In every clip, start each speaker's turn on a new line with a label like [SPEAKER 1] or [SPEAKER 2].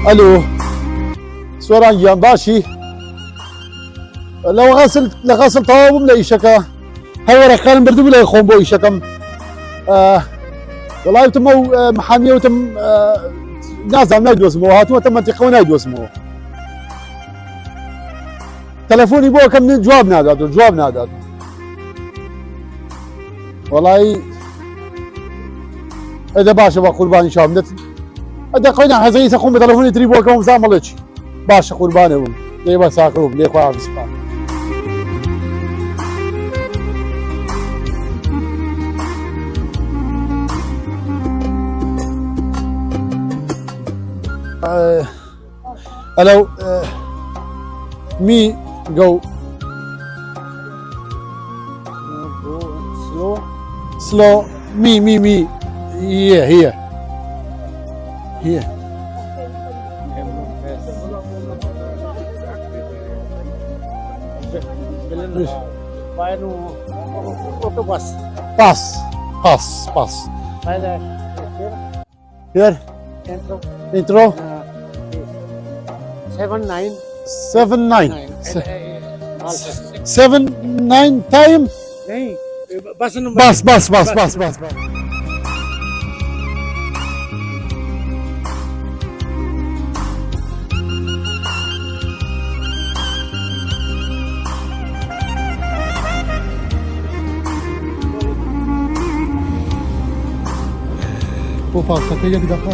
[SPEAKER 1] الو سوران گیان باشی لە غەسڵ تەواو بووم لە ئیشەکە هەوەرەکانم بردبوو لە خۆم بۆ ئیشەکەم وەڵای وتم ئەو محامیە وتم نازانم نایدۆزمەوە هاتووەتە مەنتیقەوە نایدۆزمەوە تەلەفۆنی بۆ ئەکەم جواب نادات وەڵای ئەدە باشە بە قوربانی شام ئەدە قەینا حەزەیسە خۆم بە تەلەفۆنی تری بۆ ئەکەم بزانم بەڵێ چی باشە قوربانێ بووم لێ بە ساکە بووم لێ خوا بسپارم hello me go slow me here pass here intro 79 time bas bu falsafaya bir dakika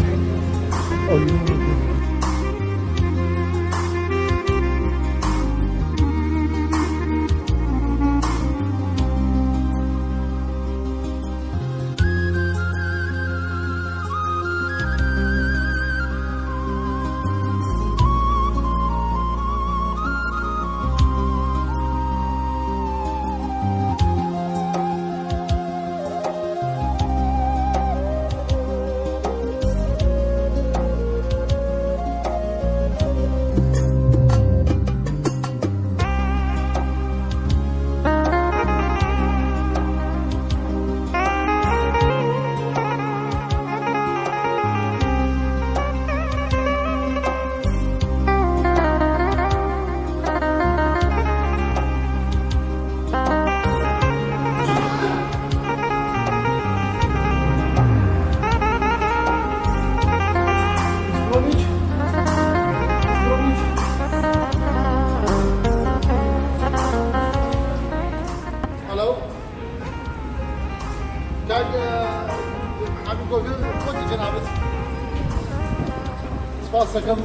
[SPEAKER 1] سپاسەکەم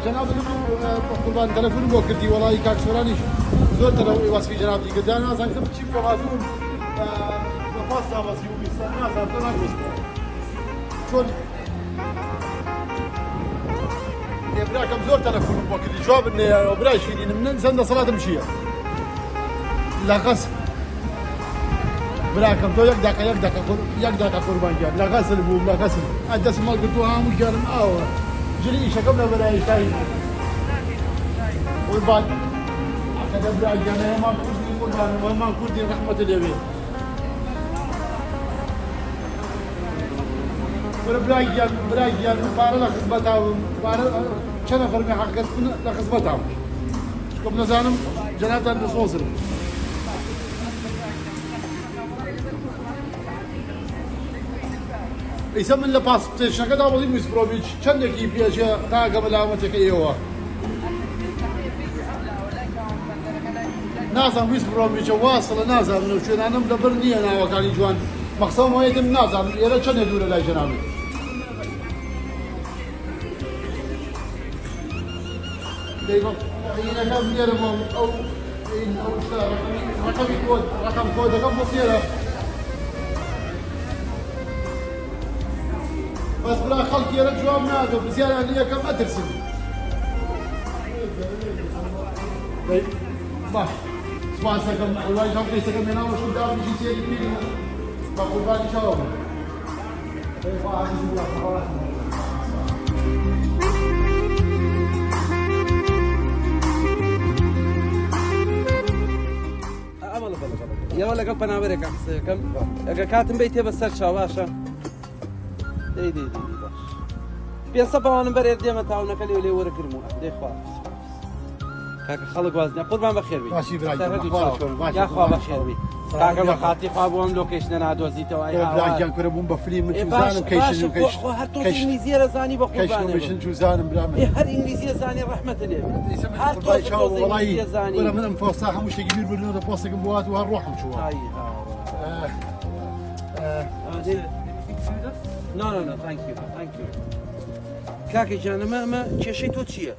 [SPEAKER 1] جەناب قوربان تەلەفۆن بۆ کردی وەڵی کاک سۆرانیش زۆر وەسفی جەنابی کردیان نازانم کەم چی بکەم هاتووم بە پاس ناوەسی و بیستان نازانم تۆ ناگوێستەوە چۆن براکەم زۆر تەلەفۆنم بۆ کردی جوابت نەیە برای شیرینم چەند دەسەڵاتم چییە لە غەس براکەم تۆ یەک داکە قوربان گیان لە غەسل بووم لە غەسل دەستم هەڵگرتووە هەموو گیانم ئاوە جلی ئیشەکەم لە بەرایشتایی قوربان ئەکەدە برا گیانە هەمان کوردی قوربان هەمان کوردی ڕەحمەتە لێوێ برای گیان پارە لە خزمەتاوم پارە چەند نەفەرمی حەقەت لە خزمەتاوم چکۆم نەزانم جەنابتان دەسۆزم ئیسە من لە پاس پێشەکەدا بەڵی میسپرۆڤیچ چەندێکی پێچە تاگە بەلاوەتێکە ئێوە نازانم میسپرۆڤیچە واسڵە نازانم و شوێنانم لەبەر نییە ناوەکانی جوان مەقسەم وایەتم نازانم ئێرە چەندێ دوورە لای جەنابێت عینەکەم لێرەمە ئەو ڕەقەم کۆدەکەم بۆ فێرە بەس برا خەڵکی ئێرە جواب نادە بزیاران یەکەم ئەترسم باش سپاسەکەم وڵای شام قیسەکەم هێناوە شوداویشی سێری پیرم بە قوربانی شەوە بوو
[SPEAKER 2] یەوە لەگەڵ پەناوەرێکە قسەکەم ئەگە کاتم بیت تێ بەسەر چاو باشە دەی باش 500 پاوانم بەرێ دێمە تاونەکە لێ وەرەگرم و دەی خوا کاکە خەڵک وازنە قوربان بەخێر بی
[SPEAKER 1] باشی برایم
[SPEAKER 2] یا خوا بەخێر بی کاکە بە خاتی خوا بۆم لۆکیشنە نادۆزیتەوە
[SPEAKER 1] برایم کرد بوم بەفری من چوزانم کیشن و کیش
[SPEAKER 2] هەر تۆ ئینگلیزیە رەزانی بە قوربانێ
[SPEAKER 1] کیشن چوزانم برام
[SPEAKER 2] هەر ئینگلیزیە زانی ڕەحمەتە لێ هەر تۆ ئینگلیزیە زانی
[SPEAKER 1] ولا من فۆستا هەموو شتێکی بیر بردنەوە پۆستێکم بوات و هەر ڕۆحم چووە
[SPEAKER 2] No, thank you. کاکە جان ئەمە کێشەی تۆ چییە؟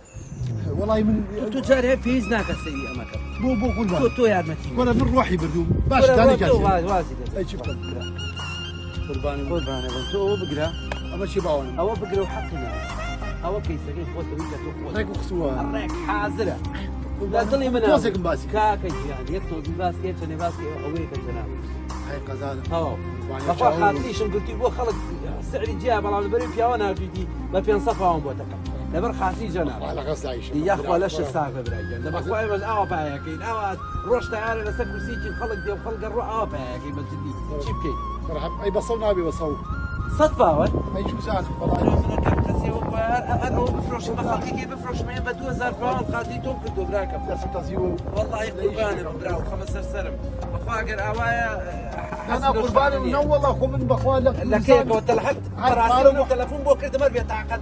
[SPEAKER 1] وڵی من
[SPEAKER 2] تۆ جارێ پێویست ناکە سەری ئەمەکە
[SPEAKER 1] بۆ قوربان
[SPEAKER 2] تۆ یارمەتی
[SPEAKER 1] وەرە من ڕۆحی بردوم باش دانی کاتی
[SPEAKER 2] وازی قوربانە بن تۆ ئەوە بگرە
[SPEAKER 1] ئەمە چی باوانم
[SPEAKER 2] ئەوە بگرە و حەقنە ئەوە کەیسەکەی خۆتەوەی کە تۆ خۆت
[SPEAKER 1] ڕێک و قسووە
[SPEAKER 2] ڕێک حازرە لا دڵی منە
[SPEAKER 1] تۆزێکم باسی
[SPEAKER 2] کاکە گیان یەک تۆزی باسکێ چەنێ باسکێ ئەوەیە کە جەناب
[SPEAKER 1] هەی قەزانم
[SPEAKER 2] بەخوا خاتریشم گرتی بۆ خەڵک سعری جیا بەڵام لەبەری پیاوە ناردویدی بە 500 پاوان بۆ دەکەم لەبەر خاتری جەناب یاخوا لەشە ساغ بەبراگەن دەبەخوای بەس ئاوا پایەکەین ئاوا ڕۆژ تەیارە لەسەر کورسیکی خەڵک دێ خەڵگە ڕۆ ئاوا پایەکەی بەجددی چی بکەین
[SPEAKER 1] ئەی بەسەو نابێ بەسەو
[SPEAKER 2] 100 پاوە
[SPEAKER 1] ئەی چوزانم
[SPEAKER 2] ئەو بفرۆشم بە خەڵکێکی بفرۆشمێ بە 2000 پاوان خاتری تۆم کردو براکەم
[SPEAKER 1] تەزیوە
[SPEAKER 2] وەڵڵی قوربانم برا و خەمە سەرسەرم بەخوا ئەگەر ئاوایە
[SPEAKER 1] أنا قربان من والله خو من بخوان
[SPEAKER 2] لك هيك وتلحقت راسي تلفون بو كرت مر بيتعقد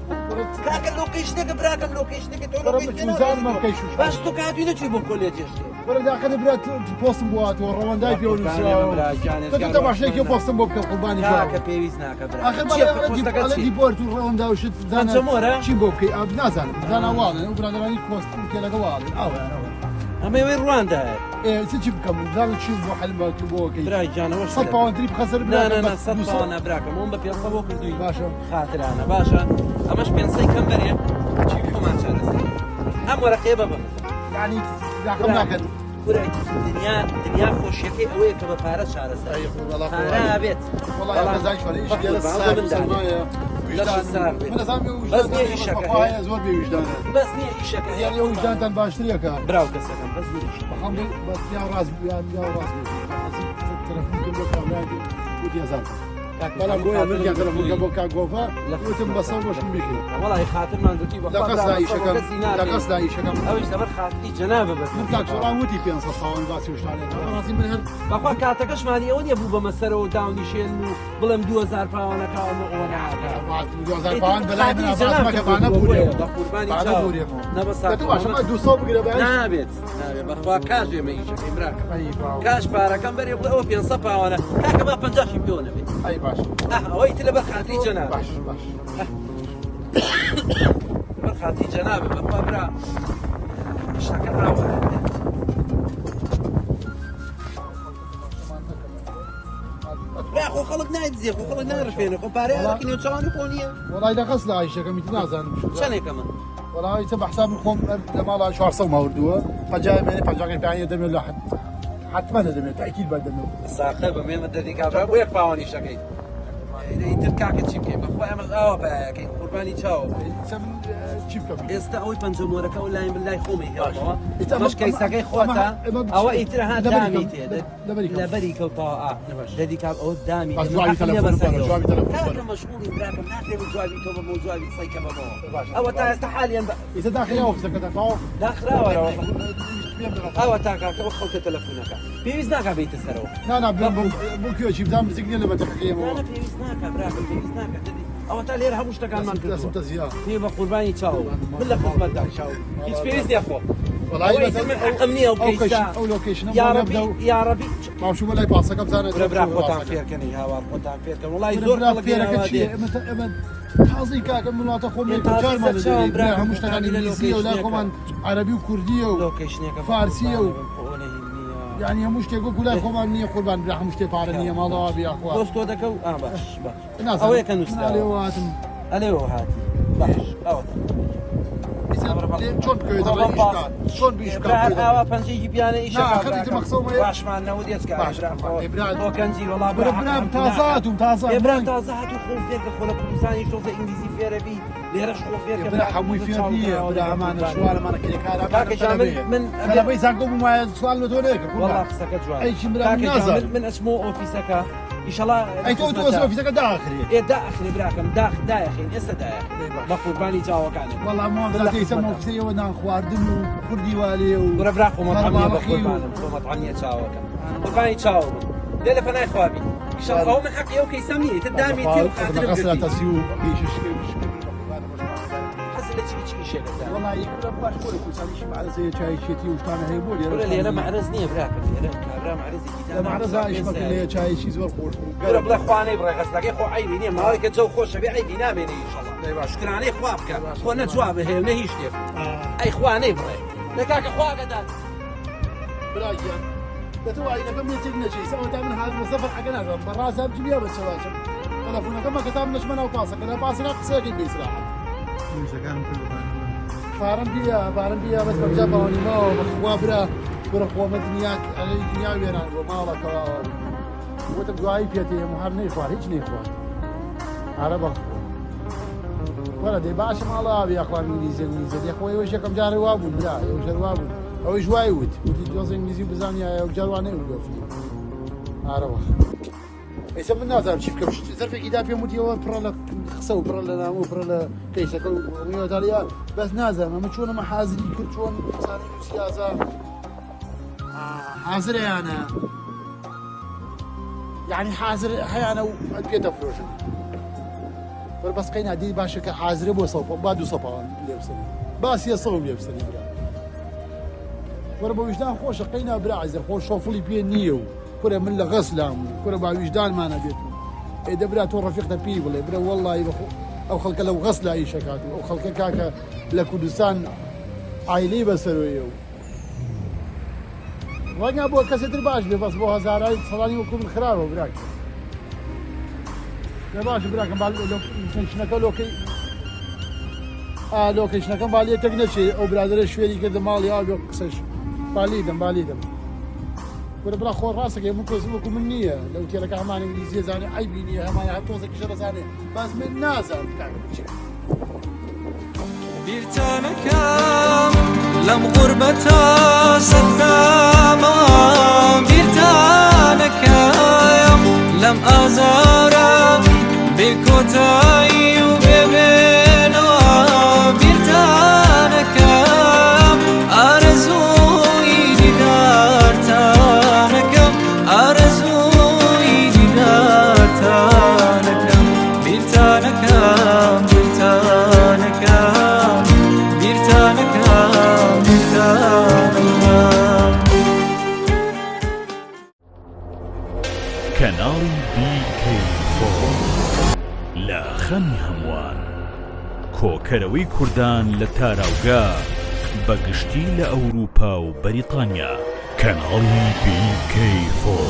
[SPEAKER 2] كاك اللوكيشنك براك اللوكيشنك تقول
[SPEAKER 1] لوكيشن ما كيشوش
[SPEAKER 2] باش تو قاعد ينجي بو كل جيش
[SPEAKER 1] ولا داخل برات بوست بوات وروان داي بيقول انت تبع شيء بوست بو قرباني
[SPEAKER 2] كاك بيويزنا كبرا
[SPEAKER 1] اخر مره على ديبورت وروان دا وشت زانا شي بوكي ابنازان زانا وانا وبرادراني بوست كلا قوال
[SPEAKER 2] اما وين رواندا
[SPEAKER 1] ايه تجيب كم زانا تشوف حلمه تبوكي
[SPEAKER 2] براي جانا واش
[SPEAKER 1] صد باوند تريب خسر
[SPEAKER 2] لا صد انا براكم هم بيا صبوك دوي
[SPEAKER 1] باشا
[SPEAKER 2] خاطر انا باشا اماش بينسي كم بري تشيك ما شارس ام ورقيبه يعني
[SPEAKER 1] رقم لكن
[SPEAKER 2] دنيا خوشيكي اوي كما فارس شارس
[SPEAKER 1] اي والله
[SPEAKER 2] انا بيت
[SPEAKER 1] والله ما زايش فريش ديال الساعه
[SPEAKER 2] بس نيه الشكا
[SPEAKER 1] زور بي وجدان
[SPEAKER 2] بس نيه الشكا
[SPEAKER 1] يعني وجدان تن باشتريك
[SPEAKER 2] براو كسكن بس نيه
[SPEAKER 1] بس يا راس يا راس التلفون كله كامل ودي زاد طلع قوي مرجع تلفون قبل كان قوفا وتم بصوش بيكي
[SPEAKER 2] والله خاطر ما ندري
[SPEAKER 1] لا قصد اي شكل لا قصد اي شكل
[SPEAKER 2] اوش دبر خاطري جنابه بس
[SPEAKER 1] نبقى صورة ودي بين صفاون باسي وش عليه راسي من هال
[SPEAKER 2] بقى كاتكش مالي اودي ابو بمسره وداوني شيل بلم 2000 باوند كاو وانا
[SPEAKER 1] 2000 باوند بلا من راس ما كبانا بوري
[SPEAKER 2] قرباني
[SPEAKER 1] بانا بوري
[SPEAKER 2] نبص
[SPEAKER 1] تو عشان ما دوسو بقرا باش
[SPEAKER 2] نابت بخوا كاش ما يشك امراك كاش بارا كم بري او 500 باوند كاك ما 50 مليون
[SPEAKER 1] اي باش
[SPEAKER 2] ويت لبر خاطري جناب
[SPEAKER 1] باش
[SPEAKER 2] لبر خاطري جناب بخوا برا شكل راوح يا اخو خلق نايد زي اخو خلق نعرف فين اخو باري لكن يوتشان يكونيه
[SPEAKER 1] والله اذا قصد عايشه كم يتنازل
[SPEAKER 2] شنو كمان
[SPEAKER 1] والله تبع حساب الخوم لما لا شو عصوا ما وردوه فجاي مني فجاي بيعني دم ولا حتما دم تاكيد بعد دم
[SPEAKER 2] صاحب ما مدري كابا ويك باوني شكي تركاك تشيبكي بخوا اما اه باكي قرباني تشاو
[SPEAKER 1] سم تشيبكي
[SPEAKER 2] استوي بنجمورك ولا بالله خومي يا مش كيساكي خوتا او ايترها دامي تي لبريك وطاعه دديك او دامي
[SPEAKER 1] بس تلفون
[SPEAKER 2] هذا مشغول براكم ناكل جوابي تو مو جوابي صيك بابا او تا استحاليا
[SPEAKER 1] اذا داخل اوفيسك تقاو
[SPEAKER 2] داخل ولا او تاك اخوك تلفونك بيزناك بيت السرو
[SPEAKER 1] لا بوكيو شي بدام مسكني لما تحكي
[SPEAKER 2] لا بيزناك براكم بيزناك او تا ليرها مشتاق ما
[SPEAKER 1] لازم تزيار
[SPEAKER 2] في قرباني تشاو بالله خدمه داك تشاو يتفيزني اخو
[SPEAKER 1] والله
[SPEAKER 2] حقمني
[SPEAKER 1] او لوكيشن
[SPEAKER 2] يا ربي
[SPEAKER 1] ما شو ولا يباصك بزانه
[SPEAKER 2] برا قطان فير كان هوا قطان فير كان والله زور خلق
[SPEAKER 1] فيها حظي كاك من لا تخوم جرمن مشتاق انجليزيه ولا كمان عربي وكرديه وفارسيه يعني مشتاق كلها كمان نيه قربان بلا مشتاق عربيه ما ضاب يا اخوان
[SPEAKER 2] دوستو دكو باش او كانوا
[SPEAKER 1] عليواتم
[SPEAKER 2] عليو هاتي باش او
[SPEAKER 1] شلون كذا شلون بيشكل
[SPEAKER 2] هوا بنجي بيانا ايش
[SPEAKER 1] خليت مقسومه
[SPEAKER 2] باش معنا وديت كاش هو كان جي والله
[SPEAKER 1] برام تازات
[SPEAKER 2] برام تازات وخوف فيك خولا بلساني شوف انجليزي في عربي ليرش خوف فيك
[SPEAKER 1] برا حموي فيها ولا امانه شوال ما كلي
[SPEAKER 2] كلام من
[SPEAKER 1] بيساقوا ما سؤال لك
[SPEAKER 2] والله سكت جوال
[SPEAKER 1] اي شيء من
[SPEAKER 2] من اسمه اوفيسك ان شاء الله
[SPEAKER 1] اي تو في سكه داخلي
[SPEAKER 2] ايه داخلي براكم داخل اسا داخل بقرباني جاوا كان
[SPEAKER 1] والله مو ذاتي يسموا في سيو نا خواردن وخردي والي
[SPEAKER 2] ورا براكم مطعميه بقربان مطعميه جاوا كان قرباني جاوا ديلا فناي خوابي ان شاء الله هو من حق يوكي سميه تدامي تي وخاطر
[SPEAKER 1] غسله تسيو
[SPEAKER 2] شيء
[SPEAKER 1] والله يقول باش كل ساليش مع زي شاي شتي وكان هي بول
[SPEAKER 2] ولا اللي انا معرزني براك انا معرزي
[SPEAKER 1] لا معرز عايش ما كل شاي شي زور خوش
[SPEAKER 2] قرب لا خواني بغى غسلك خو عيبي نيم ما هيك جو خوش بي عيبي نامي ان شاء الله شكرا عليك خوابك خونا جواب هي نهيش كيف اي خواني بغى لكاك خوابك دار
[SPEAKER 1] برايا تتوعي لكم يتجنا شيء سويت من هذا السفر حقنا براسه بجيبها بالسواشم تلفونك ما كتبنا شمنا وقاصك انا باصك قصيك بيسراحه فارم بيا بس بجاب هوني ما مخوابرة برخوا مدنياك على الدنيا ويران وما لك وتبقى فيتي مهار نيخوار هيك نيخوار عربك ولا دي باش ما الله ابي اخوان انجليزي يا اخوي وش كم جاري وابو بلا وش وابو او جواي ود ودي جوز انجليزي بزانيا يا جرواني وقف عربك يسمى الناس شوف كم شيء صار في كتاب يوم تيجي برا خسوا برا لنا مو برا كيس كل ويا تاليا بس نازل ما شلون ما حازري كل شلون صار سياسة حازر يعني حازر أنا وبيت فروشن بس قينا دي باشك حازر بو صوب بعده صبان لبسني بس يصوم لبسني برا وربو وجدان خوش قينا برا عزر خوش شوفلي بين نيو كره من لغسلام كره بعد وجدان ما نبيته إذا برا تو رفيقته بي ولا برا والله يبخو أو خلك لو غسل أي شكات أو خلك كاكا لكردستان عائلي بسرويه وانا ابو كاسيتر باش بس بو هزار صلاني وكم الخراب وبراك لا باش براك بالو شنو لوكي لوكي شنو كان بالي تكنشي او برادر شويه كده مالي ابو قصش باليدم ولا بلا خور راسك ممكن يسموكم النية لو تي لك امان انجليزيه زاني عيبي نيه ما يحطوزك شر زاني بس من الناس
[SPEAKER 3] بيرتانكم لم غربتا صداما بيرتانكم لم ازارا بكوتاي وببنا بيرتانكم ارزوي دارتانكم ارزوي دارتانكم بيرتانكم
[SPEAKER 4] كناڵی BK4 لە خەمی هەمووان کۆکەرەوەی کوردان لە تاراوگا بەگشتی لە ئەوروپا و بەریتانیا کەناڵی BK4